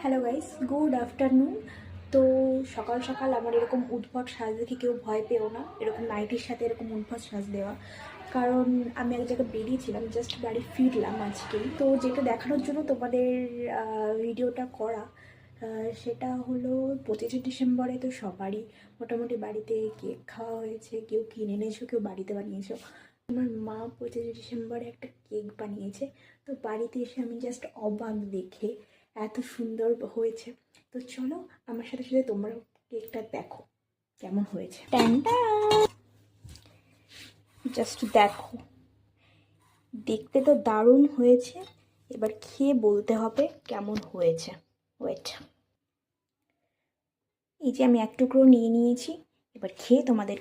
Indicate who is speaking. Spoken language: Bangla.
Speaker 1: Hello guys, good afternoon. তো সকাল সকাল আমার এরকম উদ্ভট সাজ দেখে কেউ ভয় পেও না। এরকম নাইটির সাথে এরকম উদ্ভট সাজ দেওয়া, কারণ আমি এক জায়গায় বেরিয়েছিলাম, জাস্ট বাড়ি ফিরলাম আজকেই। তো যেটা দেখানোর জন্য তোমাদের ভিডিওটা করা, সেটা হলো 25শে ডিসেম্বরে তো সবারই মোটামুটি বাড়িতে কেক খাওয়া হয়েছে, কেউ কিনে এনেছো, কেউ বাড়িতে বানিয়েছো। আমার মা 25শে ডিসেম্বরে একটা কেক বানিয়েছে। তো বাড়িতে এসে আমি জাস্ট অবাক দেখে, এত সুন্দর হয়েছে। তো চলো আমার সাথে সাথে তোমরাও কেকটা দেখো কেমন হয়েছে। জাস্ট দেখো, দেখতে তো দারুণ হয়েছে। এবার খেয়ে বলতে হবে কেমন হয়েছে। ওয়েট, এই যে আমি এক টুকরো নিয়ে নিয়েছি, এবার খেয়ে তোমাদের